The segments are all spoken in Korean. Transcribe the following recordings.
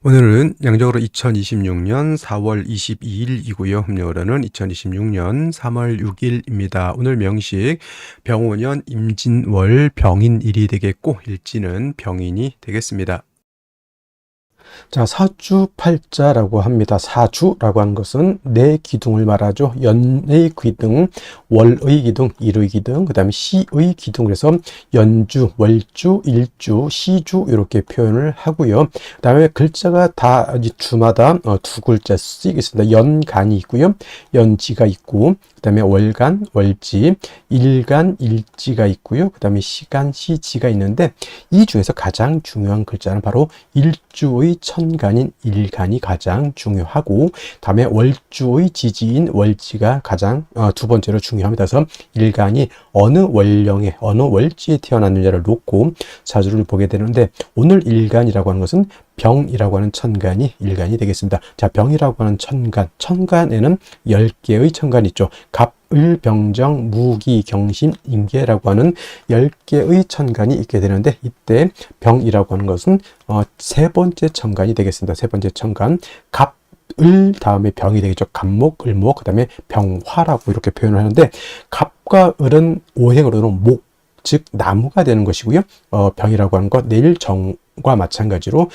오늘은 양력으로 2026년 4월 22일이고요. 음력으로는 2026년 3월 6일입니다. 오늘 명식 병오년 임진월 병인일이 되겠고 일지는 병인이 되겠습니다. 자, 사주팔자라고 합니다. 사주라고 하는 것은 네 기둥을 말하죠. 연의 기둥, 월의 기둥, 일의 기둥, 그 다음에 시의 기둥. 그래서 연주, 월주, 일주, 시주 이렇게 표현을 하고요. 그 다음에 글자가 다 주마다 두 글자씩 있습니다. 연간이 있고요. 연지가 있고, 그 다음에 월간, 월지, 일간, 일지가 있고요. 그 다음에 시간, 시지가 있는데 이 중에서 가장 중요한 글자는 바로 일주의 천간인 일간이 가장 중요하고, 다음에 월주의 지지인 월지가 가장 두 번째로 중요합니다. 그래서 일간이 어느 월령에 어느 월지에 태어났느냐를 놓고 사주를 보게 되는데, 오늘 일간이라고 하는 것은 병이라고 하는 천간이 일간이 되겠습니다. 자, 병이라고 하는 천간, 천간에는 10개의 천간이 있죠. 갑, 을, 병정, 무기, 경신, 임계라고 하는 10개의 천간이 있게 되는데, 이때 병이라고 하는 것은 세 번째 천간이 되겠습니다. 세 번째 천간, 갑, 을 다음에 병이 되겠죠. 갑목, 을목, 그 다음에 병화라고 이렇게 표현을 하는데, 갑과 을은 오행으로는 목, 즉 나무가 되는 것이고요. 병이라고 하는 것, 내일 정과 마찬가지로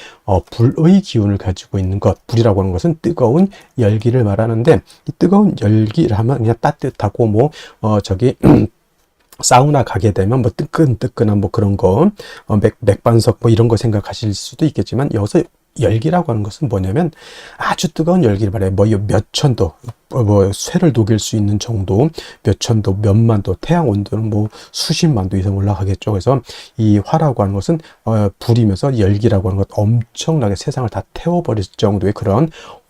불의 기운을 가지고 있는 것, 불이라고 하는 것은 뜨거운 열기를 말하는데, 이 뜨거운 열기를 하면 그냥 따뜻하고 저기 사우나 가게 되면 뜨끈뜨끈한 그런 거, 맥반석 이런 거 생각하실 수도 있겠지만, 여기서 열기라고 하는 것은 뭐냐면 아주 뜨거운 열기를 말해요. 몇 천도, 쇠를 녹일 수 있는 정도, 몇 천도, 몇만 도, 태양 온도는 수십만 도 이상 올라가겠죠. 그래서 이 화라고 하는 것은 불이면서 열기라고 하는 것, 엄청나게 세상을 다 태워버릴 정도의 그런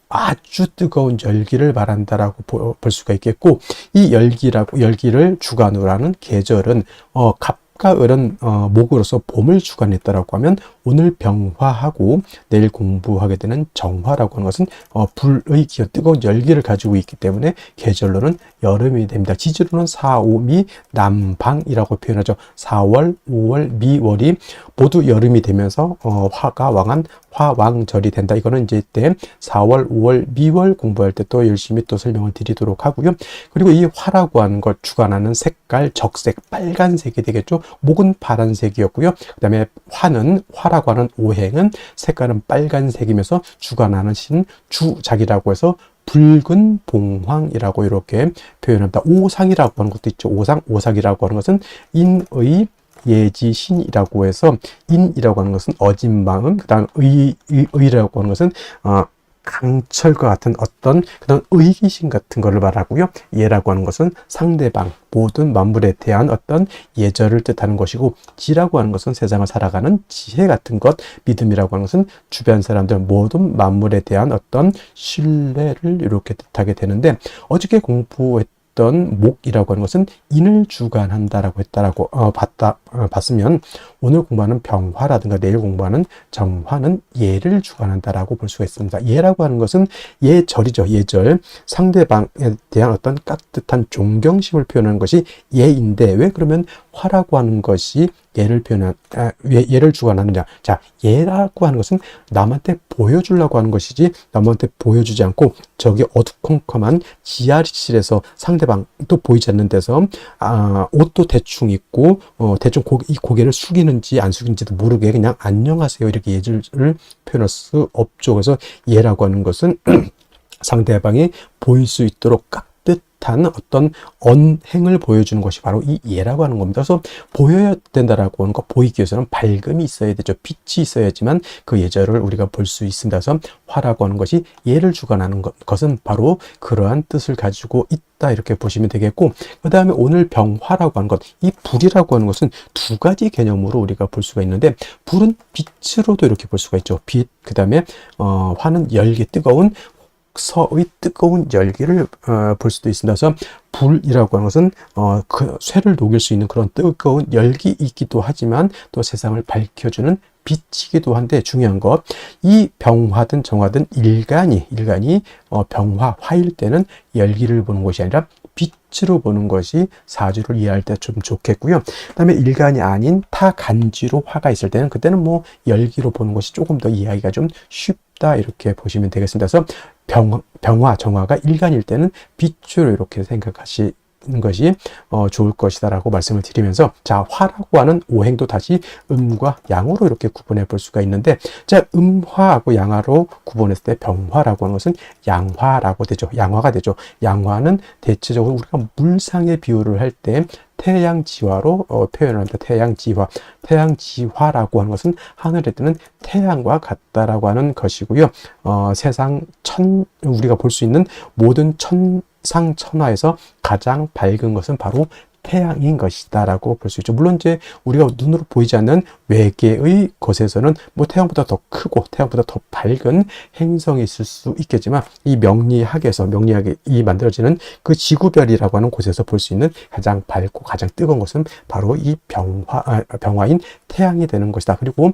아주 뜨거운 열기를 말한다라고 볼 수가 있겠고, 이 열기를 주관으로 하는 계절은 갑과 을은 목으로서 봄을 주관했다라고 하면, 오늘 병화하고 내일 공부하게 되는 정화라고 하는 것은 불의 기운, 뜨거운 열기를 가지고 있기 때문에 계절로는 여름이 됩니다. 지지로는 4, 5, 미, 남방이라고 표현하죠. 4월, 5월, 미월이 모두 여름이 되면서 화가 왕한 화왕절이 된다. 이거는 이제 때 4월, 5월, 미월 공부할 때 또 열심히 또 설명을 드리도록 하고요. 그리고 이 화라고 하는 것 주관하는 색깔, 적색, 빨간색이 되겠죠. 목은 파란색이었고요. 그 다음에 화라고 하는 오행은 색깔은 빨간색이면서 주관하는 신 주작이라고 해서 붉은 봉황이라고 이렇게 표현합니다. 오상이라고 하는 것도 있죠. 오상이라고 하는 것은 인의 예지신이라고 해서, 인이라고 하는 것은 어진 마음, 그 다음 의라고 하는 것은 강철과 같은 어떤 그런 의기심 같은 것을 말하고요. 예라고 하는 것은 상대방, 모든 만물에 대한 어떤 예절을 뜻하는 것이고, 지라고 하는 것은 세상을 살아가는 지혜 같은 것, 믿음이라고 하는 것은 주변 사람들, 모든 만물에 대한 어떤 신뢰를 이렇게 뜻하게 되는데, 어저께 공부했던 목이라고 하는 것은 인을 주관한다라고 했다라고 봤으면, 오늘 공부하는 병화라든가 내일 공부하는 정화는 예를 주관한다라고 볼 수가 있습니다. 예라고 하는 것은 예절이죠. 예절, 상대방에 대한 어떤 깍듯한 존경심을 표현하는 것이 예인데, 왜 그러면 화라고 하는 것이 예를 주관하느냐? 자, 예라고 하는 것은 남한테 보여주려고 하는 것이지, 남한테 보여주지 않고 저기 어두컴컴한 지하실에서 상대방도 보이지 않는 데서 옷도 대충 입고 대충 이 고개를 숙이는지 안 숙이는지도 모르게 그냥 안녕하세요 이렇게 예를 표현할 수 없죠. 그래서 예라고 하는 것은 상대방이 보일 수 있도록 깍듯한 어떤 언행을 보여주는 것이 바로 이 예라고 하는 겁니다. 그래서 보여야 된다라고 하는 거, 보이기 위해서는 밝음이 있어야 되죠. 빛이 있어야지만 그 예절을 우리가 볼 수 있습니다. 그래서 화라고 하는 것이 예를 주관하는 것은 바로 그러한 뜻을 가지고 있다, 이렇게 보시면 되겠고, 그 다음에 오늘 병화라고 하는 것, 이 불이라고 하는 것은 두 가지 개념으로 우리가 볼 수가 있는데, 불은 빛으로도 이렇게 볼 수가 있죠. 빛, 그 다음에 화는 열기, 뜨거운 서의 뜨거운 열기를 볼 수도 있습니다. 그래서 불이라고 하는 것은 그 쇠를 녹일 수 있는 그런 뜨거운 열기이기도 하지만, 또 세상을 밝혀주는 빛이기도 한데, 중요한 것, 이 병화든 정화든 일간이 병화, 화일 때는 열기를 보는 것이 아니라 빛으로 보는 것이 사주를 이해할 때 좀 좋겠고요. 그 다음에 일간이 아닌 타간지로 화가 있을 때는, 그때는 열기로 보는 것이 조금 더 이해하기가 좀 쉽죠. 없다 이렇게 보시면 되겠습니다. 그래서 병화, 정화가 일간일 때는 빛으로 이렇게 생각하시 것이 좋을 것이다라고 말씀을 드리면서, 자, 화라고 하는 오행도 다시 음과 양으로 이렇게 구분해 볼 수가 있는데, 자, 음화하고 양화로 구분했을 때 병화라고 하는 것은 양화라고 되죠. 양화가 되죠. 양화는 대체적으로 우리가 물상의 비유를 할 때 태양지화로 표현을 한다. 태양지화. 태양지화라고 하는 것은 하늘에 뜨는 태양과 같다라고 하는 것이고요. 세상 우리가 볼 수 있는 모든 천상천하에서 가장 밝은 것은 바로 태양인 것이다 라고 볼 수 있죠. 물론 이제 우리가 눈으로 보이지 않는 외계의 것에서는 뭐 태양보다 더 크고 태양보다 더 밝은 행성이 있을 수 있겠지만, 이 명리학이 만들어지는 그 지구별이라고 하는 곳에서 볼 수 있는 가장 밝고 가장 뜨거운 것은 바로 이 병화인 태양이 되는 것이다. 그리고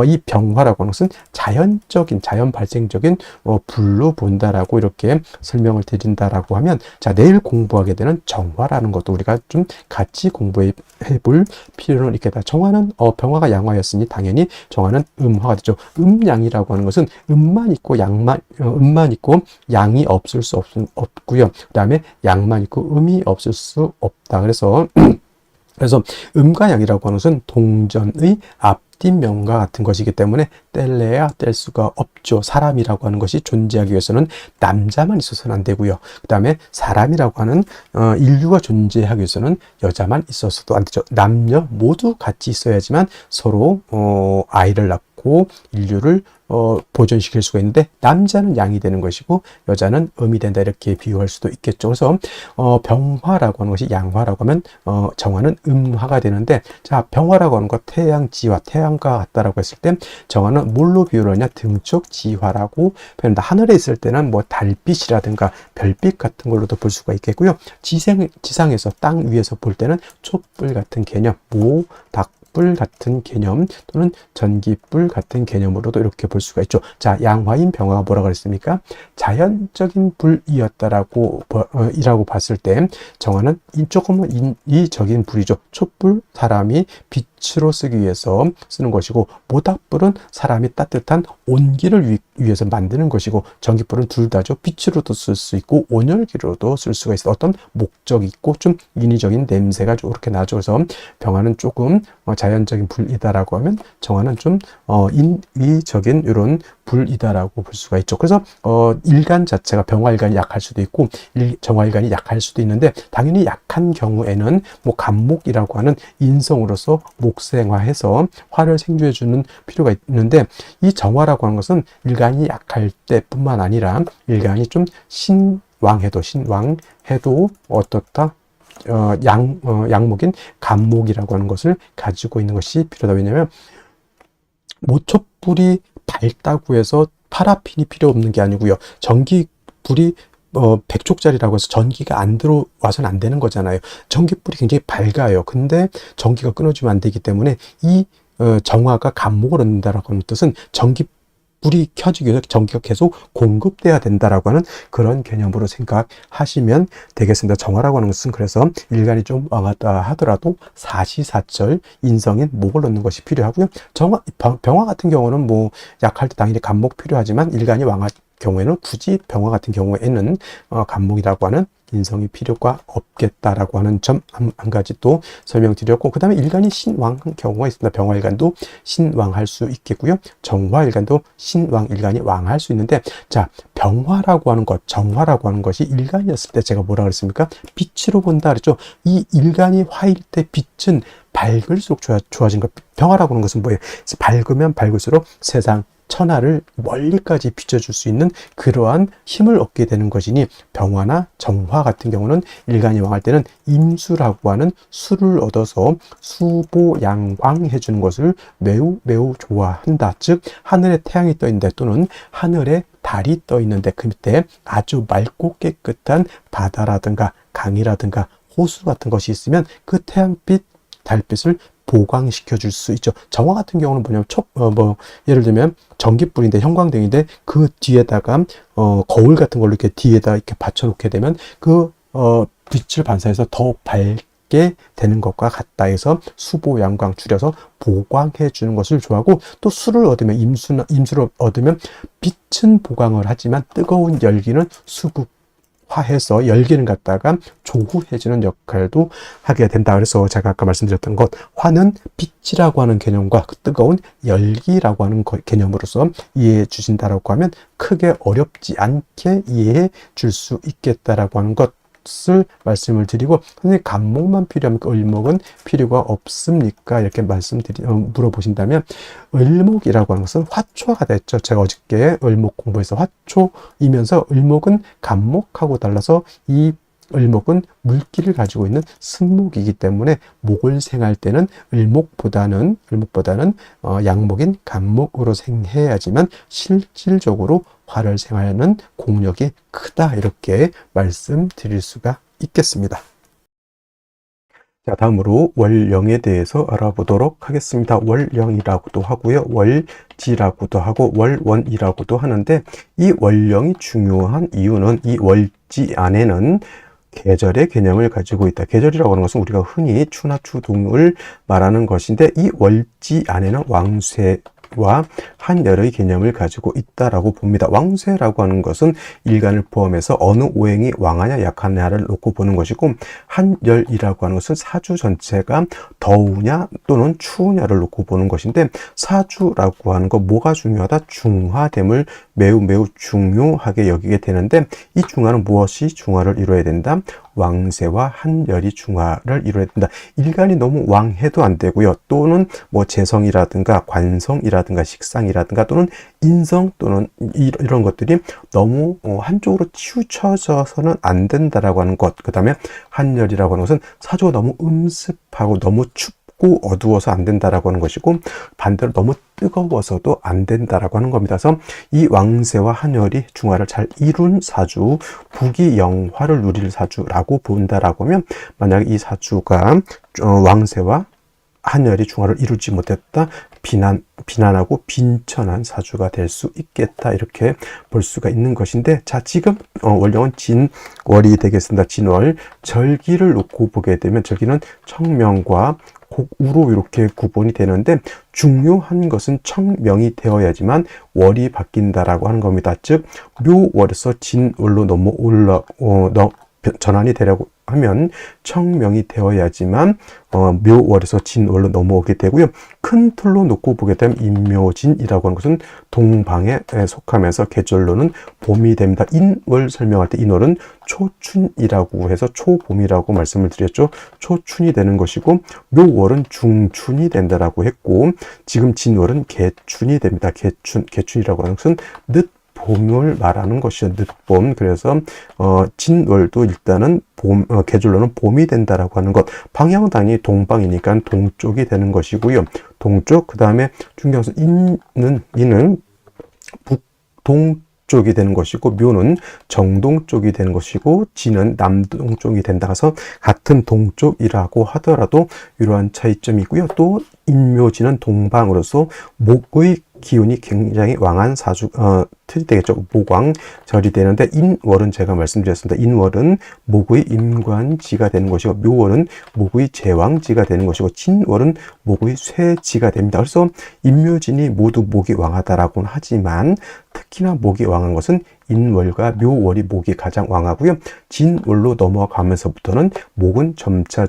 이 병화라고 하는 것은 자연 발생적인 불로 본다라고 이렇게 설명을 드린다라고 하면, 자, 내일 공부하게 되는 정화라는 것도 우리가 좀 같이 공부해 볼 필요는 있겠다. 정화는 병화가 양화였으니 당연히 정화는 음화가 되죠. 음양이라고 하는 것은 음만 있고 양이 없을 수 없고요. 그다음에 양만 있고 음이 없을 수 없다. 그래서 음과 양이라고 하는 것은 동전의 앞뒷면과 같은 것이기 때문에 뗄래야 뗄 수가 없죠. 사람이라고 하는 것이 존재하기 위해서는 남자만 있어서는 안 되고요. 그 다음에 사람이라고 하는 인류가 존재하기 위해서는 여자만 있어서도 안 되죠. 남녀 모두 같이 있어야지만 서로 아이를 낳고 인류를 보존시킬 수가 있는데, 남자는 양이 되는 것이고 여자는 음이 된다 이렇게 비유할 수도 있겠죠. 그래서 병화라고 하는 것이 양화라고 하면 정화는 음화가 되는데, 자, 병화라고 하는 것 태양지화, 태양과 같다라고 했을 때 정화는 뭘로 비유를 하냐? 등축 지화라고 표현한다. 하늘에 있을 때는 뭐 달빛이라든가 별빛 같은 걸로도 볼 수가 있겠고요. 지상에서 땅 위에서 볼 때는 촛불 같은 개념, 닭불 같은 개념 또는 전기불 같은 개념으로도 이렇게 볼 수가 있죠. 자, 양화인 병화가 뭐라고 그랬습니까? 자연적인 불이었다라고 이라고 봤을 때 정화는 조금은 인위적인 불이죠. 촛불, 사람이 빛으로 쓰기 위해서 쓰는 것이고, 모닥불은 사람이 따뜻한 온기를 위해서 만드는 것이고, 전기불은 둘 다죠. 빛으로도 쓸 수 있고 온열기로도 쓸 수가 있어. 어떤 목적이 있고 좀 인위적인 냄새가 이렇게 나죠. 그래서 병화는 조금 자연적인 불이다라고 하면 정화는 좀 인위적인 이런 불이다라고 볼 수가 있죠. 그래서 일간 자체가 병화일간이 약할 수도 있고 정화일간이 약할 수도 있는데, 당연히 약한 경우에는 뭐 간목이라고 하는 인성으로서 목생화해서 화를 생주해 주는 필요가 있는데, 이 정화라고 하는 것은 일간이 약할 때뿐만 아니라 일간이 좀 신왕해도 어떻다? 양목인 간목이라고 하는 것을 가지고 있는 것이 필요하다. 왜냐하면 모촛불이 밝다고 해서 파라핀이 필요 없는 게 아니고요. 전기불이 100족짜리라고 해서 전기가 안 들어와서는 안 되는 거잖아요. 전기불이 굉장히 밝아요. 근데 전기가 끊어지면 안 되기 때문에 이 정화가 간목을 얻는다라고 하는 뜻은 불이 켜지기 위해서 전기가 계속 공급돼야 된다라고 하는 그런 개념으로 생각하시면 되겠습니다. 정화라고 하는 것은 그래서 일간이 좀 왕하다 하더라도 사시사철 인성인 목을 얻는 것이 필요하고요. 병화 같은 경우는 뭐 약할 때 당연히 간목 필요하지만 일간이 왕할 경우에는 굳이 병화 같은 경우에는 간목이라고 하는 인성이 필요가 없겠다라고 하는 점 한 가지 또 설명드렸고, 그 다음에 일간이 신왕한 경우가 있습니다. 병화일간도 신왕할 수 있겠고요. 정화일간도 신왕일간이 왕할 수 있는데, 자, 병화라고 하는 것, 정화라고 하는 것이 일간이었을 때 제가 뭐라 그랬습니까? 빛으로 본다 그랬죠. 이 일간이 화일 때 빛은 밝을수록 좋아진 것. 병화라고 하는 것은 뭐예요? 밝으면 밝을수록 세상 천하를 멀리까지 비춰줄 수 있는 그러한 힘을 얻게 되는 것이니, 병화나 정화 같은 경우는 일간이 왕할 때는 임수라고 하는 수를 얻어서 수보양왕해 주는 것을 매우 좋아한다. 즉 하늘에 태양이 떠 있는데 또는 하늘에 달이 떠 있는데 그 밑에 아주 맑고 깨끗한 바다라든가 강이라든가 호수 같은 것이 있으면 그 태양빛, 달빛을 보강시켜 줄 수 있죠. 정화 같은 경우는 뭐냐면 예를 들면 전기불인데 형광등인데 그 뒤에다가 거울 같은 걸로 이렇게 뒤에다 이렇게 받쳐 놓게 되면 그 빛을 반사해서 더 밝게 얻게 되는 것과 같다 해서 수보, 양광 줄여서 보광해 주는 것을 좋아하고, 또 수를 얻으면 임수를 얻으면 빛은 보광을 하지만 뜨거운 열기는 수극화해서 열기를 갖다가 조후해주는 역할도 하게 된다. 그래서 제가 아까 말씀드렸던 것, 화는 빛이라고 하는 개념과 그 뜨거운 열기라고 하는 개념으로서 이해해 주신다라고 하면 크게 어렵지 않게 이해해 줄 수 있겠다라고 하는 것을 말씀을 드리고, 선생님 간목만 필요하면 을목은 필요가 없습니까? 이렇게 물어보신다면, 을목이라고 하는 것은 화초가 됐죠. 제가 어저께 을목 공부해서 화초이면서 을목은 간목하고 달라서 이 을목은 물기를 가지고 있는 승목이기 때문에 목을 생할 때는 을목보다는 양목인 간목으로 생해야지만 실질적으로 화를 생하는 공력이 크다, 이렇게 말씀드릴 수가 있겠습니다. 자, 다음으로 월령에 대해서 알아보도록 하겠습니다. 월령이라고도 하고요, 월지라고도 하고 월원이라고도 하는데, 이 월령이 중요한 이유는 이 월지 안에는 계절의 개념을 가지고 있다. 계절이라고 하는 것은 우리가 흔히 추나 추동을 말하는 것인데, 이 월지 안에는 왕쇠와 한열의 개념을 가지고 있다라고 봅니다. 왕쇠라고 하는 것은 일간을 포함해서 어느 오행이 왕하냐 약하냐를 놓고 보는 것이고, 한열이라고 하는 것은 사주 전체가 더우냐 또는 추우냐를 놓고 보는 것인데, 사주라고 하는 것 뭐가 중요하다? 중화됨을 매우 중요하게 여기게 되는데, 이 중화는 무엇이 중화를 이루어야 된다? 왕세와 한열이 중화를 이루어야 된다. 일간이 너무 왕해도 안 되고요. 또는 뭐 재성이라든가 관성이라든가 식상이라든가 또는 인성 또는 이런 것들이 너무 한쪽으로 치우쳐져서는 안 된다라고 하는 것. 그 다음에 한열이라고 하는 것은 사주가 너무 음습하고 너무 춥고 어두워서 안 된다라고 하는 것이고, 반대로 너무 뜨거워서도 안 된다라고 하는 겁니다. 그래서 이 왕세와 한열이 중화를 잘 이룬 사주, 부귀영화를 누릴 사주라고 본다라고 하면, 만약에 이 사주가 왕세와 한열이 중화를 이루지 못했다, 비난하고 빈천한 사주가 될 수 있겠다, 이렇게 볼 수가 있는 것인데, 자, 지금 월령은 진월이 되겠습니다. 진월, 절기를 놓고 보게 되면 절기는 청명과 곡우로 이렇게 구분이 되는데, 중요한 것은 청명이 되어야지만 월이 바뀐다라고 하는 겁니다. 즉 묘월에서 진월로 전환이 되려고 하면 청명이 되어야지만 묘월에서 진월로 넘어오게 되고요. 큰 틀로 놓고 보게 되면 인묘진이라고 하는 것은 동방에 속하면서 계절로는 봄이 됩니다. 인월 설명할 때 인월은 초춘이라고 해서 초봄이라고 말씀을 드렸죠. 초춘이 되는 것이고, 묘월은 중춘이 된다라고 했고, 지금 진월은 개춘이 됩니다. 개춘이라고 하는 것은 봄을 말하는 것이죠. 늦봄. 그래서 진월도 일단은 계절로는 봄이 된다라고 하는 것. 방향은 당연히 동방이니까 동쪽이 되는 것이고요. 동쪽. 그 다음에 중요한 것은 이는 북동쪽이 되는 것이고, 묘는 정동쪽이 되는 것이고, 진은 남동쪽이 된다 해서 같은 동쪽이라고 하더라도 이러한 차이점이 있고요. 또 인묘진은 동방으로서 목의 기운이 굉장히 왕한 틀이 되겠죠. 목왕절이 되는데, 인월은 제가 말씀드렸습니다. 인월은 목의 임관지가 되는 것이고, 묘월은 목의 제왕지가 되는 것이고, 진월은 목의 쇠지가 됩니다. 그래서 인묘진이 모두 목이 왕하다라고는 하지만, 특히나 목이 왕한 것은 인월과 묘월이 목이 가장 왕하고요. 진월로 넘어가면서부터는 목은 점차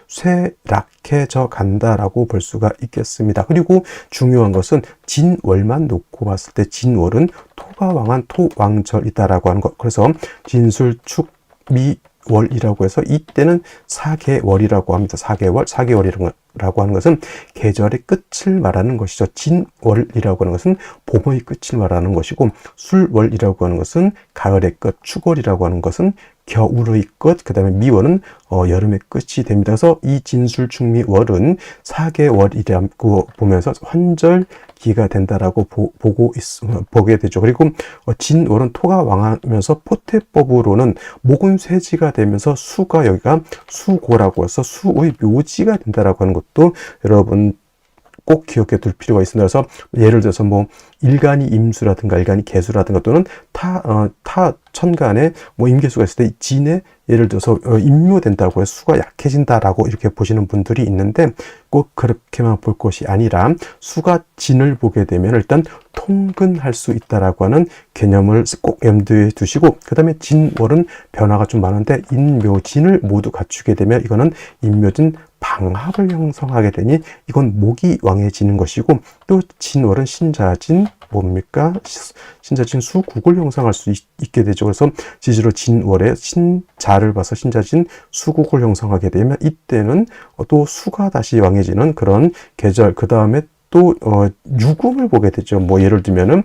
쇠락해져 간다라고 볼 수가 있겠습니다. 그리고 중요한 것은 진월만 놓고 봤을 때 진월은 토가 왕한 토왕절이다라고 하는 것. 그래서 진술축미월이라고 해서 이때는 사계월이라고 합니다. 사계월이라고 하는 것은 계절의 끝을 말하는 것이죠. 진월이라고 하는 것은 봄의 끝을 말하는 것이고, 술월이라고 하는 것은 가을의 끝, 축월이라고 하는 것은 겨울의 끝, 그 다음에 미월은 여름의 끝이 됩니다. 그래서 이 진술축미월은 사계월이라고 보면서 환절기가 된다라고 보게 되죠. 그리고 진월은 토가 왕하면서 포태법으로는 목은 쇠지가 되면서 수가 여기가 수고라고 해서 수의 묘지가 된다라고 하는 것도 여러분 꼭 기억해 둘 필요가 있습니다. 그래서 예를 들어서 일간이 임수라든가 일간이 개수라든가 또는 타 천간에 뭐 임계수가 있을 때 진에 예를 들어서 임묘된다고 해서 수가 약해진다라고 이렇게 보시는 분들이 있는데 꼭 그렇게만 볼 것이 아니라 수가 진을 보게 되면 일단 통근할 수 있다라고 하는 개념을 꼭 염두에 두시고, 그 다음에 진월은 변화가 좀 많은데 인묘진을 모두 갖추게 되면 이거는 인묘진 방합을 형성하게 되니 이건 목이 왕해지는 것이고, 또 진월은 신자진 뭡니까? 신자진 수국을 형성할 수 있게 되죠. 그래서 지지로 진월에 신자를 봐서 신자진 수국을 형성하게 되면 이때는 또 수가 다시 왕해지는 그런 계절, 그 다음에 또 유금을 보게 되죠. 뭐 예를 들면은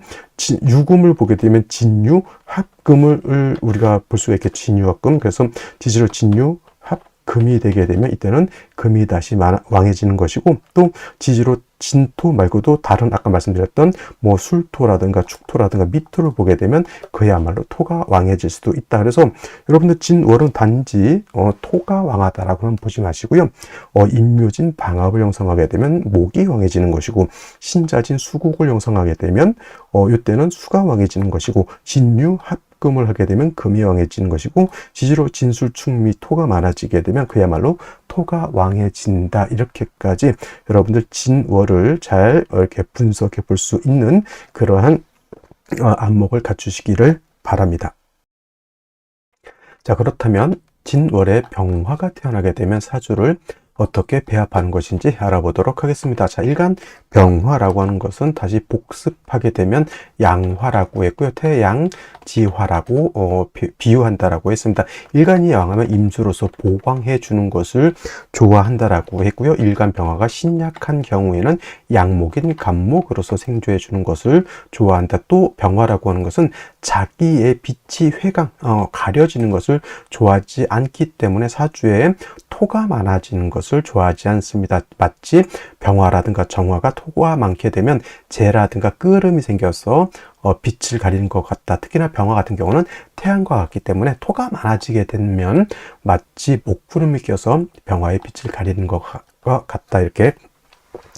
유금을 보게 되면 진유 합금을 우리가 볼 수가 있겠죠. 진유 합금. 그래서 지지로 진유 합금이 되게 되면 이때는 금이 다시 왕해지는 것이고, 또 지지로 진토 말고도 다른 아까 말씀드렸던 뭐 술토라든가 축토라든가 미토를 보게 되면 그야말로 토가 왕해질 수도 있다. 그래서 여러분들 진월은 단지 토가 왕하다라고는 보지 마시고요. 인묘진 방합을 형성하게 되면 목이 왕해지는 것이고, 신자진 수국을 형성하게 되면 이때는 수가 왕해지는 것이고, 진유 합금을 하게 되면 금이 왕해지는 것이고, 지지로 진술충미 토가 많아지게 되면 그야말로 토가 왕해진다. 이렇게까지 여러분들 진월을 잘 이렇게 분석해 볼 수 있는 그러한 안목을 갖추시기를 바랍니다. 자, 그렇다면 진월에 병화가 태어나게 되면 사주를 어떻게 배합하는 것인지 알아보도록 하겠습니다. 자, 일간 병화라고 하는 것은 다시 복습하게 되면 양화라고 했고요. 태양지화라고 비유한다라고 했습니다. 일간이 양하면 임수로서 보강해 주는 것을 좋아한다라고 했고요. 일간 병화가 신약한 경우에는 양목인 간목으로서 생조해 주는 것을 좋아한다. 또 병화라고 하는 것은 자기의 빛이 가려지는 것을 좋아하지 않기 때문에 사주에 토가 많아지는 것을 좋아하지 않습니다. 마치 병화라든가 정화가 토가 많게 되면 재라든가 끄름이 생겨서 빛을 가리는 것 같다. 특히나 병화 같은 경우는 태양과 같기 때문에 토가 많아지게 되면 마치 목구름이 껴서 병화의 빛을 가리는 것 같다. 이렇게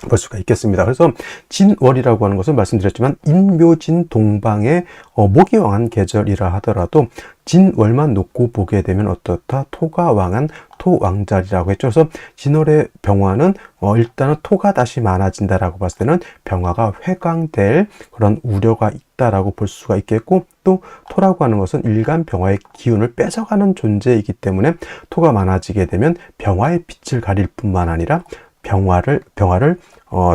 볼 수가 있겠습니다. 그래서 진월이라고 하는 것은 말씀드렸지만 인묘진 동방의 목이 왕한 계절이라 하더라도 진월만 놓고 보게 되면 어떻다? 토가 왕한 토왕자리라고 했죠. 그래서 진월의 병화는 일단은 토가 다시 많아진다라고 봤을 때는 병화가 회광될 그런 우려가 있다라고 볼 수가 있겠고, 또 토라고 하는 것은 일간 병화의 기운을 뺏어가는 존재이기 때문에 토가 많아지게 되면 병화의 빛을 가릴 뿐만 아니라 병화를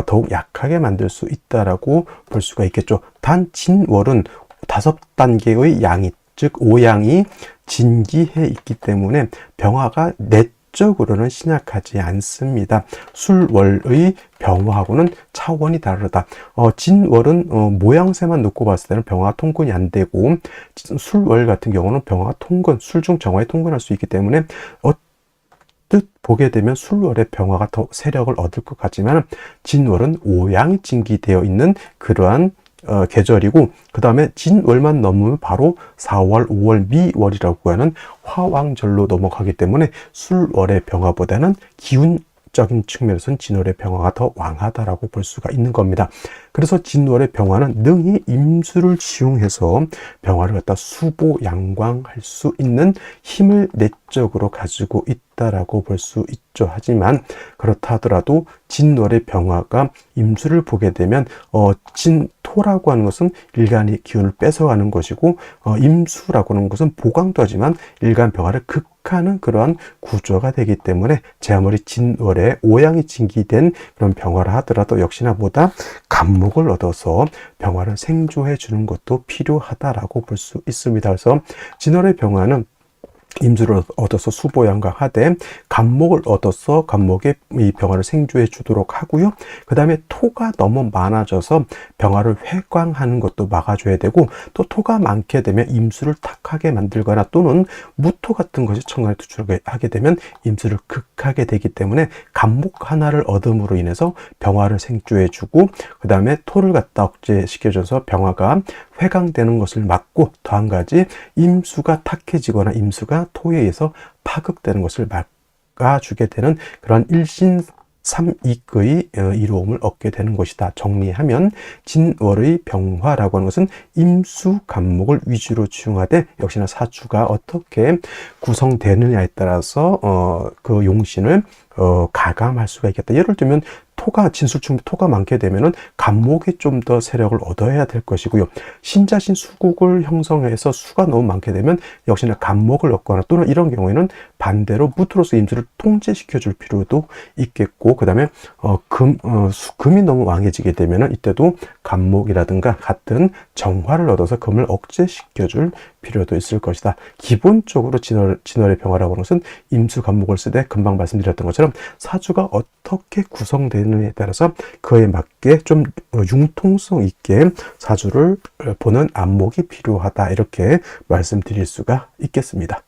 더욱 약하게 만들 수 있다라고 볼 수가 있겠죠. 단 진월은 5단계의 양이, 즉 5양이 진기해 있기 때문에 병화가 내적으로는 신약하지 않습니다. 술월의 병화하고는 차원이 다르다. 진월은 모양새만 놓고 봤을 때는 병화가 통근이 안 되고, 술월 같은 경우는 병화가 통근, 술중 정화에 통근할 수 있기 때문에 뜻 보게 되면 술월의 병화가 더 세력을 얻을 것 같지만 진월은 오양이 진기되어 있는 그러한 계절이고, 그 다음에 진월만 넘으면 바로 4월, 5월, 미월이라고 하는 화왕절로 넘어가기 때문에 술월의 병화보다는 기운적인 측면에서는 진월의 병화가 더 왕하다라고 볼 수가 있는 겁니다. 그래서 진월의 병화는 능히 임수를 지용해서 병화를 갖다 수보 양광할 수 있는 힘을 내적으로 가지고 있다라고 볼 수 있죠. 하지만 그렇다 하더라도 진월의 병화가 임수를 보게 되면 진토라고 하는 것은 일간의 기운을 뺏어가는 것이고, 임수라고 하는 것은 보강도 하지만 일간 병화를 극하는 그러한 구조가 되기 때문에 제 아무리 진월에 오양이 진기된 그런 병화를 하더라도 역시나 보다 간목을 얻어서 병화를 생조해 주는 것도 필요하다라고 볼 수 있습니다. 그래서 진월의 병화는 임수를 얻어서 수보양강하되 간목을 얻어서 간목의 이 병화를 생조해 주도록 하고요. 그 다음에 토가 너무 많아져서 병화를 회광하는 것도 막아줘야 되고, 또 토가 많게 되면 임수를 탁하게 만들거나 또는 무토 같은 것이 천간에 투출하게 되면 임수를 극하게 되기 때문에 간목 하나를 얻음으로 인해서 병화를 생조해 주고, 그 다음에 토를 갖다 억제시켜줘서 병화가 회광되는 것을 막고, 더 한 가지 임수가 탁해지거나 임수가 토에 의해서 파극되는 것을 막아주게 되는 그런 삼익의 이로움을 얻게 되는 것이다. 정리하면 진월의 병화라고 하는 것은 임수간목을 위주로 치용하되 역시나 사주가 어떻게 구성되느냐에 따라서 그 용신을 가감할 수가 있겠다. 예를 들면 토가 진술충 토가 많게 되면은 간목이 좀 더 세력을 얻어야 될 것이고요. 신자신 수국을 형성해서 수가 너무 많게 되면 역시나 간목을 얻거나 또는 이런 경우에는 반대로 무토로서 임수를 통제시켜 줄 필요도 있겠고, 그다음에 금이 너무 왕해지게 되면은 이때도 간목이라든가 같은 정화를 얻어서 금을 억제시켜 줄 필요도 있을 것이다. 기본적으로 진월의 병화라고 하는 것은 임수 간목을 쓰되 금방 말씀드렸던 것처럼 사주가 어떻게 구성되느냐에 따라서 그에 맞게 좀 융통성 있게 사주를 보는 안목이 필요하다, 이렇게 말씀드릴 수가 있겠습니다.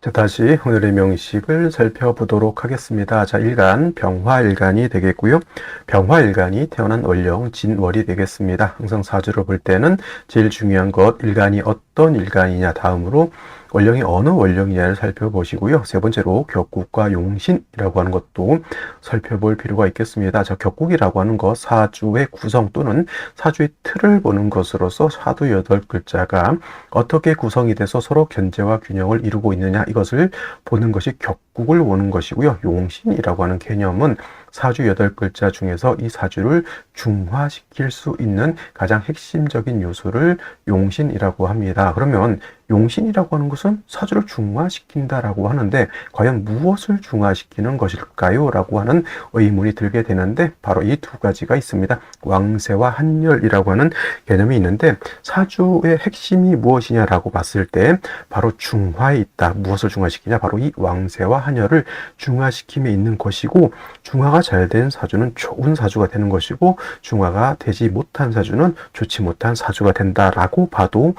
자, 다시 오늘의 명식을 살펴보도록 하겠습니다. 자, 일간, 병화일간이 되겠고요. 병화일간이 태어난 월령 진월이 되겠습니다. 항상 사주를 볼 때는 제일 중요한 것, 일간이 어떤 일간이냐, 다음으로 월령이 어느 월령이냐를 살펴보시고요. 세 번째로 격국과 용신이라고 하는 것도 살펴볼 필요가 있겠습니다. 자, 격국이라고 하는 것, 사주의 구성 또는 사주의 틀을 보는 것으로서 사두 8글자가 어떻게 구성이 돼서 서로 견제와 균형을 이루고 있느냐, 이것을 보는 것이 격국을 보는 것이고요. 용신이라고 하는 개념은 사주 8글자 중에서 이 사주를 중화시킬 수 있는 가장 핵심적인 요소를 용신이라고 합니다. 그러면 용신이라고 하는 것은 사주를 중화시킨다라고 하는데 과연 무엇을 중화시키는 것일까요? 라고 하는 의문이 들게 되는데 바로 이 두 가지가 있습니다. 왕세와 한열이라고 하는 개념이 있는데 사주의 핵심이 무엇이냐라고 봤을 때 바로 중화에 있다. 무엇을 중화시키냐? 바로 이 왕세와 한열을 중화시킴에 있는 것이고, 중화가 잘 된 사주는 좋은 사주가 되는 것이고 중화가 되지 못한 사주는 좋지 못한 사주가 된다라고 봐도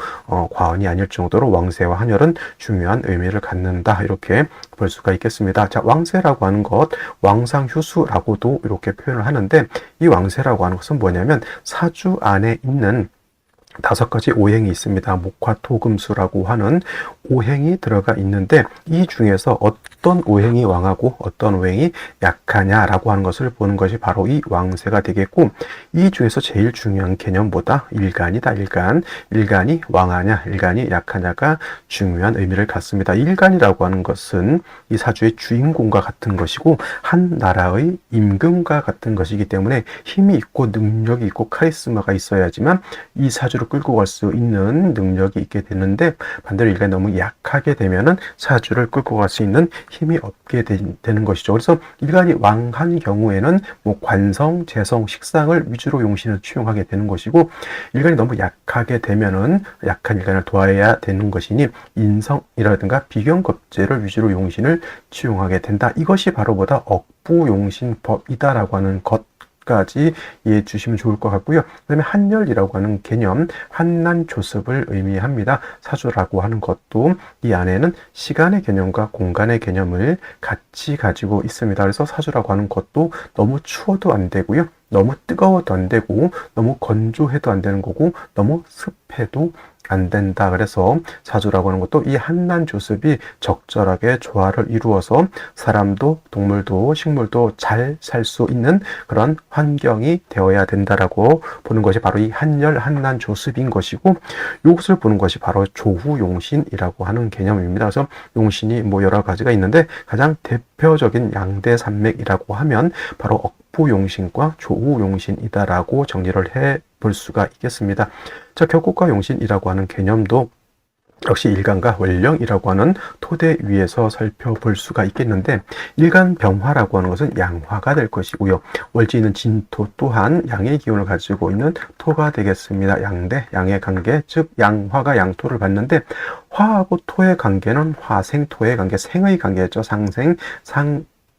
과언이 아닐 정도로 왕세와 한열은 중요한 의미를 갖는다, 이렇게 볼 수가 있겠습니다. 자, 왕세라고 하는 것, 왕상휴수라고도 이렇게 표현을 하는데 이 왕세라고 하는 것은 뭐냐면 사주 안에 있는 5가지 오행이 있습니다. 목화토금수라고 하는 오행이 들어가 있는데 이 중에서 어떤 오행이 왕하고 어떤 오행이 약하냐라고 하는 것을 보는 것이 바로 이 왕세가 되겠고, 이 중에서 제일 중요한 개념보다 일간이다. 일간이 왕하냐 일간이 약하냐가 중요한 의미를 갖습니다. 일간이라고 하는 것은 이 사주의 주인공과 같은 것이고 한 나라의 임금과 같은 것이기 때문에 힘이 있고 능력이 있고 카리스마가 있어야지만 이 사주를 끌고 갈 수 있는 능력이 있게 되는데, 반대로 일간이 너무 약하게 되면은 사주를 끌고 갈 수 있는 힘이 없게 되는 것이죠. 그래서 일간이 왕한 경우에는 뭐 관성, 재성, 식상을 위주로 용신을 취용하게 되는 것이고, 일간이 너무 약하게 되면은 약한 일간을 도와야 되는 것이니 인성이라든가 비견겁제를 위주로 용신을 취용하게 된다. 이것이 바로보다 억부용신법이다라고 하는 것까지 이해해 주시면 좋을 것 같고요. 그 다음에 한열이라고 하는 개념, 한난조습을 의미합니다. 사주라고 하는 것도 이 안에는 시간의 개념과 공간의 개념을 같이 가지고 있습니다. 그래서 사주라고 하는 것도 너무 추워도 안 되고요. 너무 뜨거워도 안 되고 너무 건조해도 안 되는 거고 너무 습해도 안 된다. 그래서 사주라고 하는 것도 이 한난조습이 적절하게 조화를 이루어서 사람도 동물도 식물도 잘 살 수 있는 그런 환경이 되어야 된다라고 보는 것이 바로 이 한열 한난조습인 것이고, 이것을 보는 것이 바로 조후용신이라고 하는 개념입니다. 그래서 용신이 뭐 여러 가지가 있는데 가장 대표적인 양대산맥이라고 하면 바로 억부용신과 조후용신이다라고 정리를 해 볼 수가 있겠습니다. 자, 격국과 용신이라고 하는 개념도 역시 일간과 월령이라고 하는 토대 위에서 살펴볼 수가 있겠는데, 일간 병화라고 하는 것은 양화가 될 것이고요. 월지는 진토 또한 양의 기운을 가지고 있는 토가 되겠습니다. 양대, 양의 관계, 즉 양화가 양토를 받는데 화하고 토의 관계는 화생토의 관계, 생의 관계죠.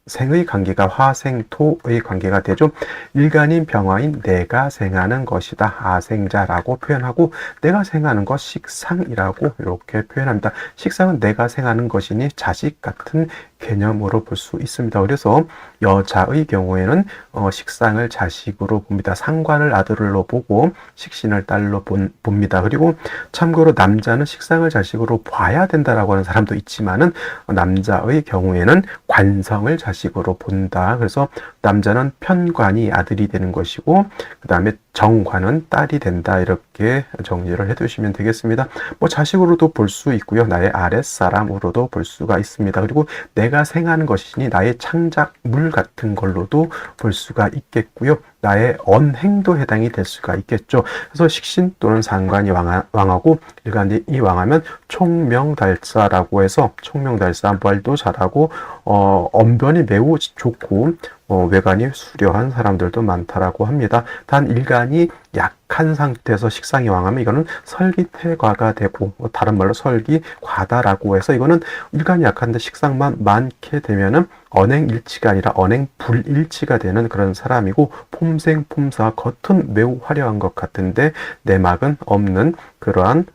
생의 관계가 화생토의 관계가 되죠. 일간인 병화인 내가 생하는 것이다. 아생자라고 표현하고, 내가 생하는 것 식상이라고 이렇게 표현합니다. 식상은 내가 생하는 것이니 자식 같은 개념으로 볼 수 있습니다. 그래서 여자의 경우에는 식상을 자식으로 봅니다. 상관을 아들로 보고 식신을 딸로 봅니다. 그리고 참고로 남자는 식상을 자식으로 봐야 된다라고 하는 사람도 있지만은 남자의 경우에는 관성을 자식으로 본다. 그래서 남자는 편관이 아들이 되는 것이고 그 다음에 정관은 딸이 된다. 이렇게 정리를 해두시면 되겠습니다. 뭐 자식으로도 볼 수 있고요. 나의 아랫사람으로도 볼 수가 있습니다. 그리고 내가 생하는 것이니 나의 창작물 같은 걸로도 볼 수가 있겠고요. 나의 언행도 해당이 될 수가 있겠죠. 그래서 식신 또는 상관이 왕하고 일간이 왕하면 총명달사라고 해서 총명달사 말도 잘하고 언변이 매우 좋고 외관이 수려한 사람들도 많다라고 합니다. 단 일간이 약한 상태에서 식상이 왕하면 이거는 설기퇴과가 되고 다른 말로 설기과다라고 해서 이거는 일간이 약한데 식상만 많게 되면은 언행일치가 아니라 언행불일치가 되는 그런 사람이고 폼생폼사 겉은 매우 화려한 것 같은데 내막은 없는 그러한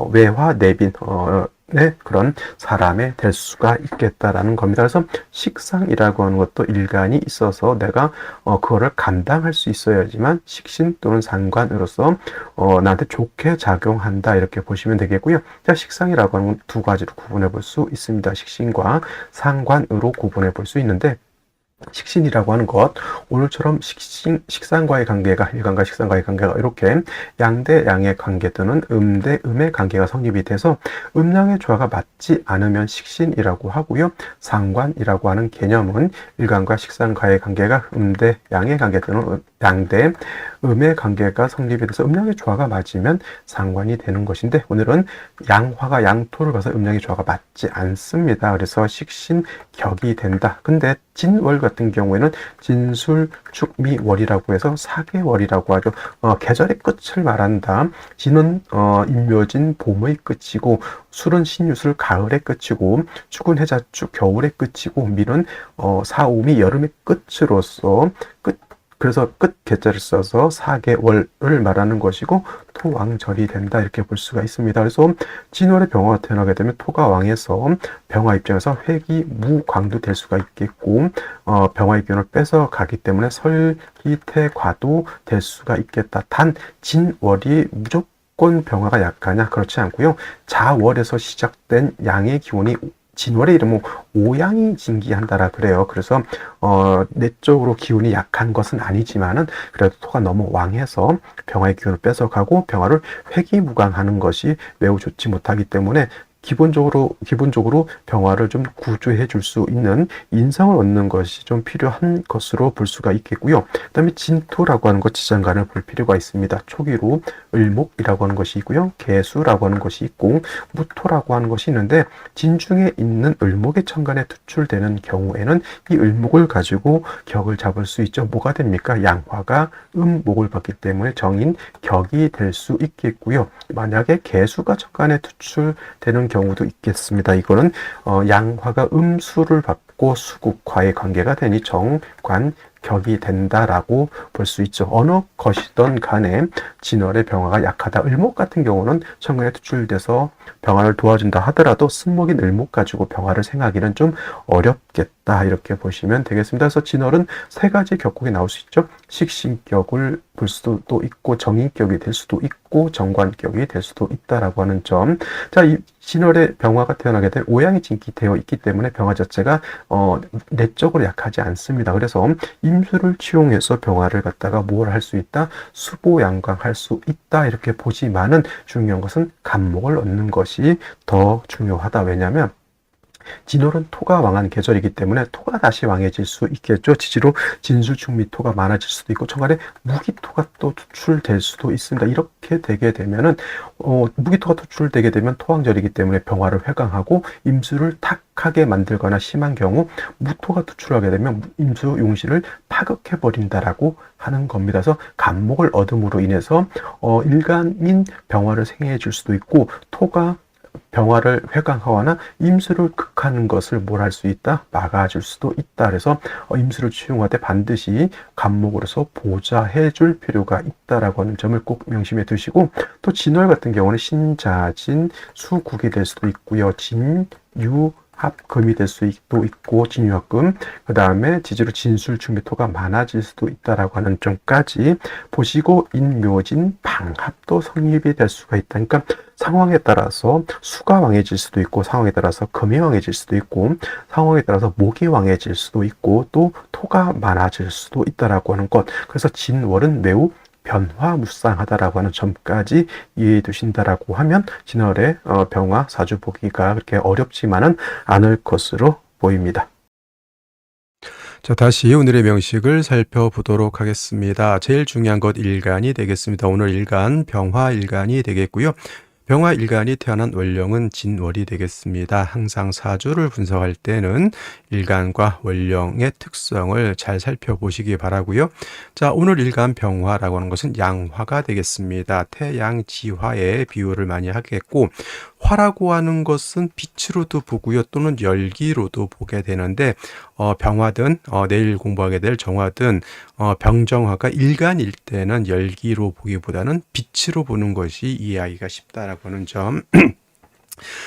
외화 내빈 그런 사람이 될 수가 있겠다라는 겁니다. 그래서 식상이라고 하는 것도 일간이 있어서 내가 그거를 감당할 수 있어야지만 식신 또는 상관으로서 나한테 좋게 작용한다 이렇게 보시면 되겠고요. 자, 식상이라고 하는 건 두 가지로 구분해 볼 수 있습니다. 식신과 상관으로 구분해 볼 수 있는데 식신이라고 하는 것, 오늘처럼 식상과의 관계가, 일간과 식상과의 관계가 이렇게 양대 양의 관계 또는 음대 음의 관계가 성립이 돼서 음양의 조화가 맞지 않으면 식신이라고 하고요. 상관이라고 하는 개념은 일간과 식상과의 관계가 음대 양의 관계 또는 양대 음의 관계가 성립이 돼서 음양의 조화가 맞으면 상관이 되는 것인데 오늘은 양화가 양토를 봐서 음양의 조화가 맞지 않습니다. 그래서 식신격이 된다. 근데 진월 같은 경우에는 진술, 축미, 월이라고 해서 4개월이라고 하죠. 계절의 끝을 말한다. 진은 임묘진 봄의 끝이고 술은 신유술 가을의 끝이고 축은 해자축 겨울의 끝이고 밀은 사오미 여름의 끝으로서 그래서 끝 계절을 써서 4개월을 말하는 것이고 토왕절이 된다 이렇게 볼 수가 있습니다. 그래서 진월에 병화가 태어나게 되면 토가 왕에서 병화 입장에서 회기무광도 될 수가 있겠고 병화의 기운을 뺏어 가기 때문에 설기태과도 될 수가 있겠다. 단 진월이 무조건 병화가 약하냐? 그렇지 않고요. 자월에서 시작된 양의 기운이 진월의 이름은 오양이 진기한다라 그래요. 그래서 내적으로 기운이 약한 것은 아니지만은 그래도 토가 너무 왕해서 병화의 기운을 뺏어가고 병화를 회기무강하는 것이 매우 좋지 못하기 때문에 기본적으로 병화를 좀 구조해 줄 수 있는 인성을 얻는 것이 좀 필요한 것으로 볼 수가 있겠고요. 그 다음에 진토라고 하는 것 지장간을 볼 필요가 있습니다. 초기로 을목이라고 하는 것이 있고요. 개수라고 하는 것이 있고 무토라고 하는 것이 있는데 진중에 있는 을목의 천간에 투출되는 경우에는 이 을목을 가지고 격을 잡을 수 있죠. 뭐가 됩니까? 양화가 음목을 받기 때문에 정인 격이 될 수 있겠고요. 만약에 개수가 천간에 투출되는 경우도 있겠습니다. 이거는 양화가 음수를 받고 수국화의 관계가 되니 정관 격이 된다라고 볼 수 있죠. 어느 것이든 간에 진월의 병화가 약하다. 을목 같은 경우는 천간에 투출돼서 병화를 도와준다 하더라도 승목인 을목 가지고 병화를 생하기는 좀 어렵겠다 이렇게 보시면 되겠습니다. 그래서 진월은 세 가지 격국이 나올 수 있죠. 식신격을 볼 수도 있고 정인격이 될 수도 있고 정관격이 될 수도 있다라고 하는 점. 자, 이 진월에 병화가 태어나게 될 오양이 진기되어 있기 때문에 병화 자체가 내적으로 약하지 않습니다. 그래서 임수를 치용해서 병화를 갖다가 뭘 할 수 있다? 수보양광할 수 있다 이렇게 보지만은 중요한 것은 간목을 얻는 것이 더 중요하다. 왜냐하면 진월은 토가 왕한 계절이기 때문에 토가 다시 왕해질 수 있겠죠. 지지로 진수축미토가 많아질 수도 있고 천간에 무기토가 또 투출될 수도 있습니다. 이렇게 되게 되면은 무기토가 투출되게 되면 토왕절이기 때문에 병화를 회강하고 임수를 탁하게 만들거나 심한 경우 무토가 투출하게 되면 임수 용신을 파극해 버린다라고 하는 겁니다. 그래서 간목을 얻음으로 인해서 일간인 병화를 생해해 줄 수도 있고 토가 병화를 회강하거나 임수를 극하는 것을 뭘 할 수 있다? 막아줄 수도 있다. 그래서 임수를 치용할 때 반드시 간목으로서 보좌해 줄 필요가 있다라고 하는 점을 꼭 명심해 두시고 또 진월 같은 경우는 신자진 수국이 될 수도 있고요. 진유 합금이 될 수도 있고 진유합금, 그 다음에 지지로 진술충미토가 많아질 수도 있다라고 하는 점까지 보시고 인묘진 방합도 성립이 될 수가 있다. 그러니까 상황에 따라서 수가 왕해질 수도 있고, 상황에 따라서 금이 왕해질 수도 있고, 상황에 따라서 목이 왕해질 수도 있고, 또 토가 많아질 수도 있다라고 하는 것. 그래서 진월은 매우 변화무쌍하다라고 하는 점까지 이해해 두신다라고 하면 진월의 병화 사주 보기가 그렇게 어렵지만은 않을 것으로 보입니다. 자, 다시 오늘의 명식을 살펴보도록 하겠습니다. 제일 중요한 것 일간이 되겠습니다. 오늘 일간 병화 일간이 되겠고요. 병화 일간이 태어난 원령은 진월이 되겠습니다. 항상 사주를 분석할 때는 일간과 원령의 특성을 잘 살펴보시기 바라고요. 자, 오늘 일간 병화라고 하는 것은 양화가 되겠습니다. 태양지화의 비유를 많이 하겠고, 화라고 하는 것은 빛으로도 보고요, 또는 열기로도 보게 되는데 병화든 내일 공부하게 될 정화든 병정화가 일간일 때는 열기로 보기보다는 빛으로 보는 것이 이해하기가 쉽다라고 하는 점.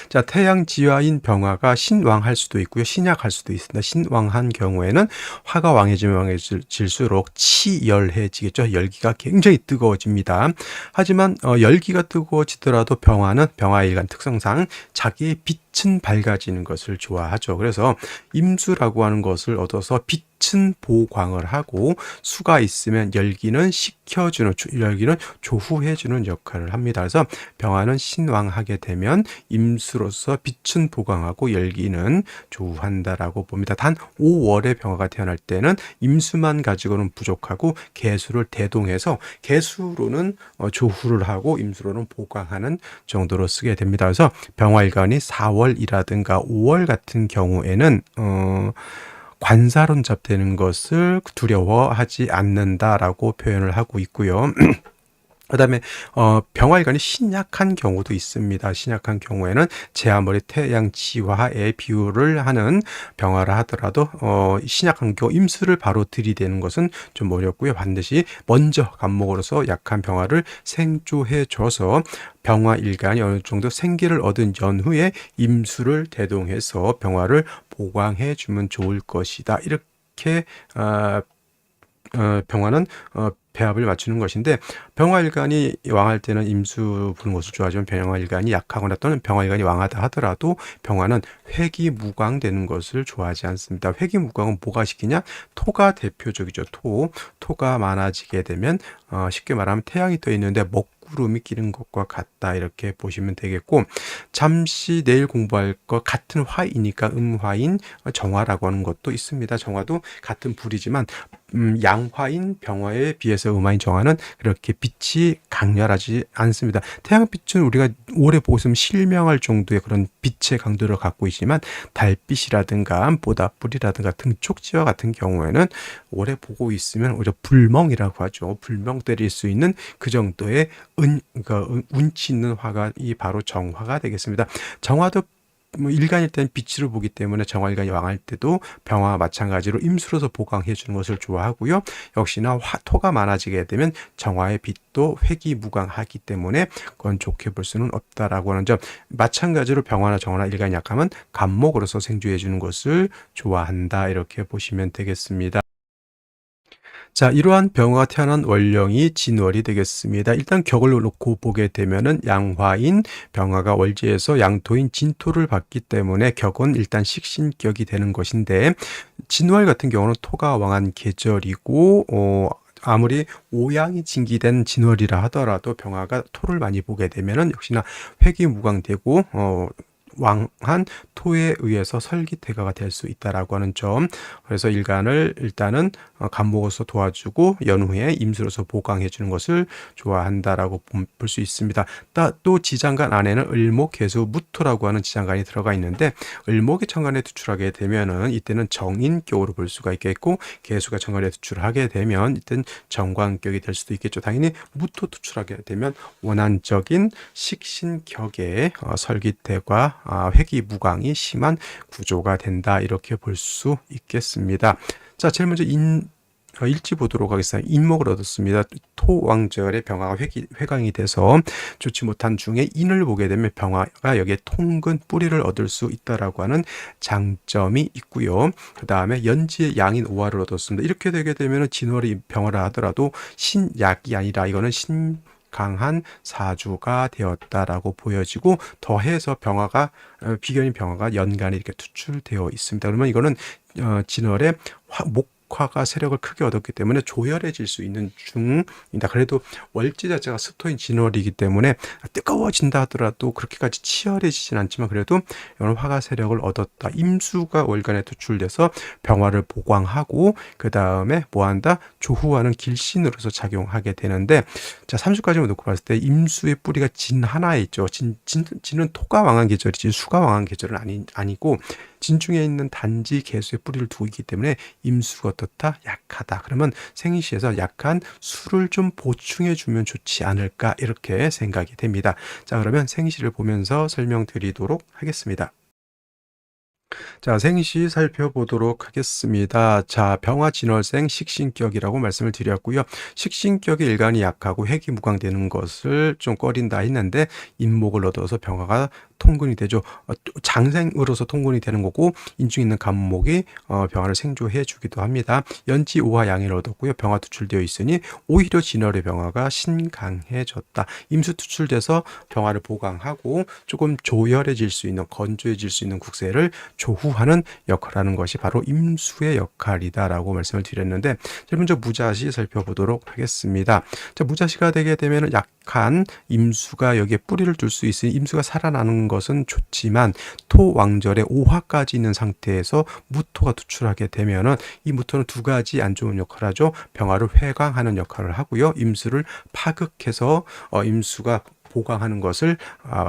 자, 태양지화인 병화가 신왕할 수도 있고요, 신약할 수도 있습니다. 신왕한 경우에는 화가 왕해지면 왕해질수록 치열해지겠죠. 열기가 굉장히 뜨거워집니다. 하지만 열기가 뜨거워지더라도 병화는 병화일간 특성상 자기의 빛은 밝아지는 것을 좋아하죠. 그래서 임수라고 하는 것을 얻어서 빛은 보광을 하고, 수가 있으면 열기는 식혀주는, 열기는 조후해주는 역할을 합니다. 그래서 병화는 신왕하게 되면 임수로서 빛은 보강하고 열기는 조우한다라고 봅니다. 단 5월의 병화가 태어날 때는 임수만 가지고는 부족하고 개수를 대동해서 개수로는 조후를 하고 임수로는 보강하는 정도로 쓰게 됩니다. 그래서 병화일간이 4월이라든가 5월 같은 경우에는 관사론 잡되는 것을 두려워하지 않는다라고 표현을 하고 있고요. 그 다음에 병화일간이 신약한 경우도 있습니다. 신약한 경우에는 제아머리 태양지화의 비유를 하는 병화라 하더라도 신약한 경우 임수를 바로 들이대는 것은 좀 어렵고요. 반드시 먼저 간목으로서 약한 병화를 생조해줘서 병화일간이 어느 정도 생기를 얻은 연후에 임수를 대동해서 병화를 보강해주면 좋을 것이다. 이렇게 병화는 배합을 맞추는 것인데, 병화일간이 왕할 때는 임수 부는 것을 좋아하지만 병화일간이 약하거나 또는 병화일간이 왕하다 하더라도 병화는 회기무광되는 것을 좋아하지 않습니다. 회기무광은 뭐가 시키냐? 토가 대표적이죠. 토가 많아지게 되면 쉽게 말하면 태양이 떠 있는데 먹구름이 끼는 것과 같다, 이렇게 보시면 되겠고, 잠시 내일 공부할 것 같은 화이니까 음화인 정화라고 하는 것도 있습니다. 정화도 같은 불이지만 양화인 병화에 비해서 음화인 정화는 그렇게 빛이 강렬하지 않습니다. 태양빛은 우리가 오래 보고 있으면 실명할 정도의 그런 빛의 강도를 갖고 있지만, 달빛이라든가 보다불이라든가 등촉지와 같은 경우에는 오래 보고 있으면 오히려 불멍이라고 하죠. 불멍 때릴 수 있는 그 정도의 운치 있는 화가 이 바로 정화가 되겠습니다. 정화도 일간일 때는 빛으로 보기 때문에 정화일간이 왕할 때도 병화와 마찬가지로 임수로서 보강해 주는 것을 좋아하고요. 역시나 토가 많아지게 되면 정화의 빛도 회기무광하기 때문에 그건 좋게 볼 수는 없다라고 하는 점. 마찬가지로 병화나 정화나 일간이 약하면 간목으로서 생주해 주는 것을 좋아한다, 이렇게 보시면 되겠습니다. 자, 이러한 병화가 태어난 월령이 진월이 되겠습니다. 일단 격을 놓고 보게 되면은 양화인 병화가 월지에서 양토인 진토를 받기 때문에 격은 일단 식신격이 되는 것인데, 진월 같은 경우는 토가 왕한 계절이고 아무리 오양이 진기된 진월이라 하더라도 병화가 토를 많이 보게 되면은 역시나 회기무광되고 왕한 토에 의해서 설기태가가 될 수 있다라고 하는 점. 그래서 일간을 일단은 간목으로서 도와주고 연후에 임수로서 보강해 주는 것을 좋아한다라고 볼 수 있습니다. 또 지장간 안에는 을목, 계수, 무토라고 하는 지장간이 들어가 있는데, 을목이 천간에 투출하게 되면은 이때는 정인격으로 볼 수가 있겠고, 계수가 천간에 투출하게 되면 이때는 정관격이 될 수도 있겠죠. 당연히 무토 투출하게 되면 원한적인 식신격의 설기태과 회기무광이 심한 구조가 된다, 이렇게 볼 수 있겠습니다. 자, 제일 먼저 일지 보도록 하겠습니다. 인목을 얻었습니다. 토왕절에 병화가 회강이 돼서 좋지 못한 중에 인을 보게 되면 병화가 여기에 통근 뿌리를 얻을 수 있다라고 하는 장점이 있고요. 그 다음에 연지의 양인 오화를 얻었습니다. 이렇게 되게 되면 진월이 병화라 하더라도 신약이 아니라 이거는 강한 사주가 되었다라고 보여지고, 더해서 병화가 비견인 병화가 연간에 이렇게 투출되어 있습니다. 그러면 이거는 진월에 목화가 세력을 크게 얻었기 때문에 조열해질 수 있는 중입니다. 그래도 월지 자체가 습토인 진월이기 때문에 뜨거워진다 하더라도 그렇게까지 치열해지진 않지만 그래도 이건 화가 세력을 얻었다. 임수가 월간에 투출돼서 병화를 보강하고 그 다음에 뭐한다? 조후하는 길신으로서 작용하게 되는데, 자 30까지만 놓고 봤을 때 임수의 뿌리가 진 하나에 있죠. 진은 토가 왕한 계절이지 수가 왕한 계절은 아니고 진중에 있는 단지 개수의 뿌리를 두고 있기 때문에 임수가 어떻다? 약하다. 그러면 생시에서 약한 수를 좀 보충해 주면 좋지 않을까, 이렇게 생각이 됩니다. 자, 그러면 생시를 보면서 설명드리도록 하겠습니다. 자, 생시 살펴보도록 하겠습니다. 자, 병화 진월생 식신격이라고 말씀을 드렸고요. 식신격의 일간이 약하고 핵이 무광되는 것을 좀 꺼린다 했는데 인목을 얻어서 병화가 통근이 되죠. 장생으로서 통근이 되는 거고, 인중 있는 간목이 병화를 생조해 주기도 합니다. 연지 오화 양해를 얻었고요. 병화 투출되어 있으니 오히려 진월의 병화가 신강해졌다. 임수 투출돼서 병화를 보강하고 조금 조열해질 수 있는, 건조해질 수 있는 국세를 조후하는 역할을 하는 것이 바로 임수의 역할이다라고 말씀을 드렸는데, 제일 먼저 무자시 살펴보도록 하겠습니다. 자, 무자시가 되게 되면 약한 임수가 여기에 뿌리를 둘 수 있으니 임수가 살아나는 것은 좋지만 토왕절에 오화까지 있는 상태에서 무토가 투출하게 되면은 이 무토는 두 가지 안 좋은 역할을 하죠. 병화를 회강하는 역할을 하고요. 임수를 파극해서 임수가 보강하는 것을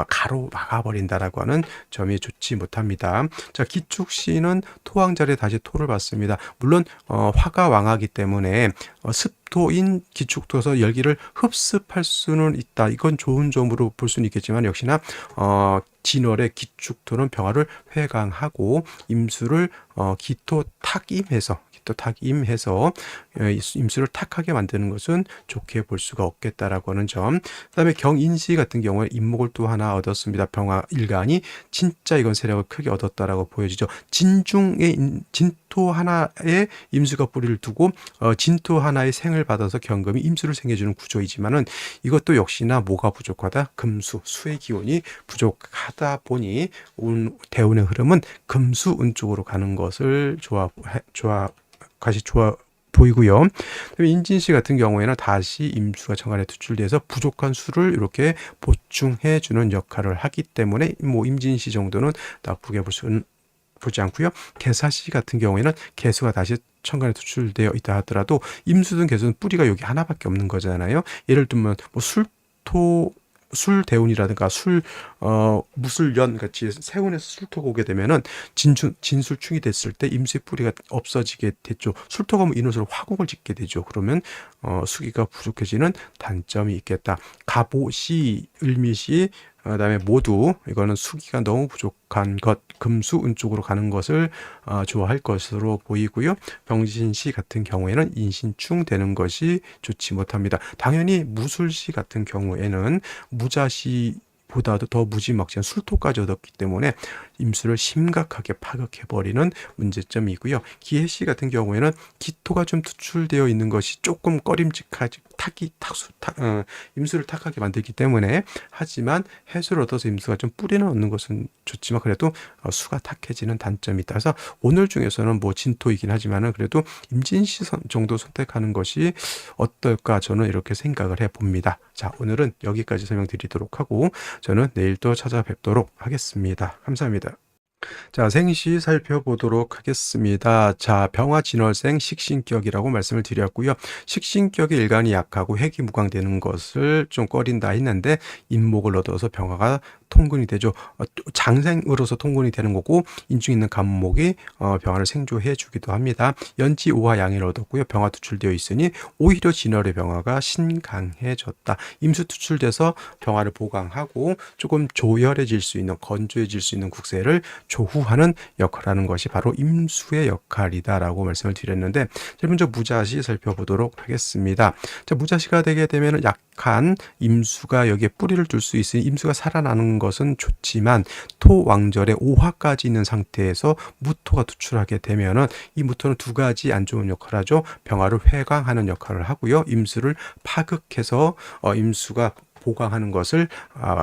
가로막아버린다라고 하는 점이 좋지 못합니다. 자, 기축신은 토왕절에 다시 토를 받습니다. 물론 화가 왕하기 때문에 습토인 기축토에서 열기를 흡습할 수는 있다. 이건 좋은 점으로 볼 수는 있겠지만 역시나 진월의 기축토는 병화를 회강하고 임수를 기토 탁임해서 임수를 탁하게 만드는 것은 좋게 볼 수가 없겠다라고 하는 점. 그다음에 경인시 같은 경우에 인목을 또 하나 얻었습니다. 병화 일간이 진짜 이건 세력을 크게 얻었다라고 보여지죠. 진토 하나에 임수가 뿌리를 두고 진토 하나의 생을 받아서 경금이 임수를 생겨주는 구조이지만은 이것도 역시나 뭐가 부족하다? 금수, 수의 기운이 부족하다 보니 대운의 흐름은 금수 운 쪽으로 가는 것을 좋아 보이고요. 인진시 같은 경우에는 다시 임수가 정관에 투출돼서 부족한 수를 이렇게 보충해 주는 역할을 하기 때문에 뭐 임진시 정도는 나쁘게 보지 않고요. 개사시 같은 경우에는 개수가 다시 천간에 투출되어 있다 하더라도 임수든 개수든 뿌리가 여기 하나밖에 없는 거잖아요. 예를 들면 뭐 술대운이라든가 무술연 같이 세운에서 술토가 오게 되면은 진술충이 됐을 때 임수의 뿌리가 없어지게 됐죠. 술토가 오면 인후수로 화곡을 짓게 되죠. 그러면 수기가 부족해지는 단점이 있겠다. 갑오시, 을미시, 그다음에 모두 이거는 수기가 너무 부족한 것, 금수운 쪽으로 가는 것을 좋아할 것으로 보이고요. 병신시 같은 경우에는 인신충 되는 것이 좋지 못합니다. 당연히 무술시 같은 경우에는 무자시 보다도 더 무지막지한 술토까지 얻었기 때문에 임수를 심각하게 파극해버리는 문제점이고요. 기해시 같은 경우에는 기토가 좀 투출되어 있는 것이 조금 꺼림직하지, 임수를 탁하게 만들기 때문에, 하지만 해수를 얻어서 임수가 좀 뿌리는 얻는 것은 좋지만 그래도 수가 탁해지는 단점이 있다. 그래서 오늘 중에서는 뭐 진토이긴 하지만은 그래도 임진시 정도 선택하는 것이 어떨까, 저는 이렇게 생각을 해봅니다. 자, 오늘은 여기까지 설명드리도록 하고 저는 내일 또 찾아뵙도록 하겠습니다. 감사합니다. 자, 생시 살펴보도록 하겠습니다. 자, 병화 진월생 식신격이라고 말씀을 드렸고요. 식신격의 일간이 약하고 핵이 무광되는 것을 좀 꺼린다 했는데 인목을 얻어서 병화가 통근이 되죠. 장생으로서 통근이 되는 거고, 인중 있는 간목이 병화를 생조해 주기도 합니다. 연지 오화 양해를 얻었고요. 병화 투출되어 있으니 오히려 진월의 병화가 신강해졌다. 임수 투출돼서 병화를 보강하고 조금 조열해질 수 있는, 건조해질 수 있는 국세를 조후하는 역할을 하는 것이 바로 임수의 역할이다라고 말씀을 드렸는데, 제일 먼저 무자시 살펴보도록 하겠습니다. 자, 무자시가 되게 되면 약한 임수가 여기에 뿌리를 둘 수 있으니 임수가 살아나는 것은 좋지만 토왕절에 오화까지 있는 상태에서 무토가 투출하게 되면은 이 무토는 두 가지 안 좋은 역할을 하죠. 병화를 회강하는 역할을 하고요. 임수를 파극해서 임수가 보강하는 것을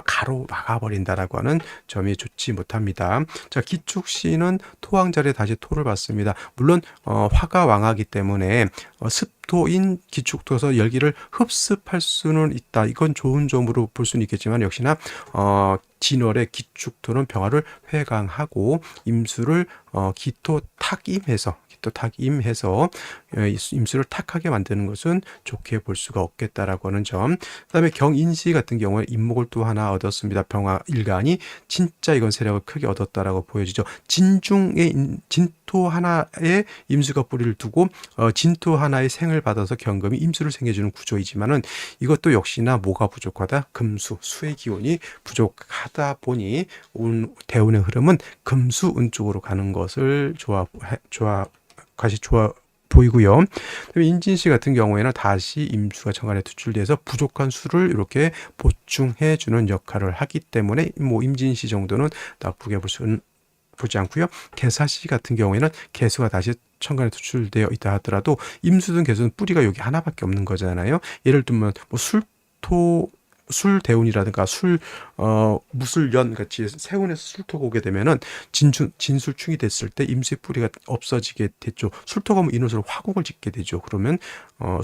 가로막아버린다라고 하는 점이 좋지 못합니다. 자, 기축신은 토왕절에 다시 토를 받습니다. 물론 화가 왕하기 때문에 습토인 기축토에서 열기를 흡습할 수는 있다. 이건 좋은 점으로 볼 수는 있겠지만 역시나 진월의 기축토는 병화를 회강하고 임수를 기토 탁임해서 임수를 탁하게 만드는 것은 좋게 볼 수가 없겠다라고 하는 점. 그다음에 경인시 같은 경우에 임목을 또 하나 얻었습니다. 병화 일간이 진짜 이건 세력을 크게 얻었다라고 보여지죠. 진토 하나에 임수가 뿌리를 두고 진토 하나의 생을 받아서 경금이 임수를 생겨주는 구조이지만은 이것도 역시나 뭐가 부족하다? 금수, 수의 기운이 부족하다 보니 대운의 흐름은 금수운 쪽으로 가는 것을 좋아 보이고요. 인진시 같은 경우에는 다시 임수가 정관에 투출돼서 부족한 수를 이렇게 보충해 주는 역할을 하기 때문에 뭐 임진시 정도는 나쁘게 보지 않고요. 개사시 같은 경우에는 개수가 다시 천간에 투출되어 있다 하더라도 임수든 개수든 뿌리가 여기 하나밖에 없는 거잖아요. 예를 들면 뭐 술대운이라든가 무술연 같이 세운에서 술토가 오게 되면은 진술충이 됐을 때 임수의 뿌리가 없어지게 됐죠. 술토가 오면 인호수로 화곡을 짓게 되죠. 그러면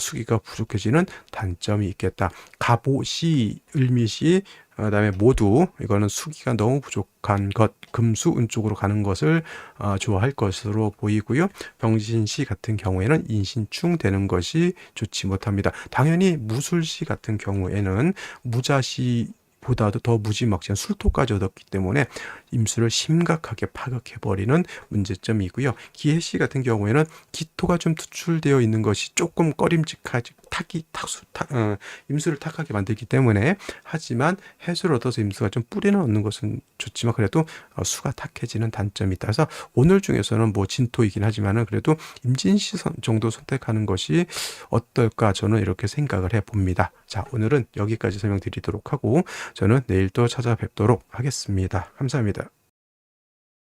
수기가 부족해지는 단점이 있겠다. 갑오시, 을미시, 그다음에 모두 이거는 수기가 너무 부족한 것, 금수운 쪽으로 가는 것을 좋아할 것으로 보이고요. 병신시 같은 경우에는 인신충 되는 것이 좋지 못합니다. 당연히 무술시 같은 경우에는 무자시 보다도 더 무지막지한 술토까지 얻었기 때문에 임수를 심각하게 파극해버리는 문제점이고요. 기해시 같은 경우에는 기토가 좀 투출되어 있는 것이 조금 꺼림직하지 임수를 탁하게 만들기 때문에, 하지만 해수를 얻어서 임수가 좀 뿌리는 얻는 것은 좋지만 그래도 수가 탁해지는 단점이 있다. 그래서 오늘 중에서는 뭐 진토이긴 하지만은 그래도 임진시 정도 선택하는 것이 어떨까 저는 이렇게 생각을 해봅니다. 자, 오늘은 여기까지 설명드리도록 하고 저는 내일 또 찾아뵙도록 하겠습니다. 감사합니다.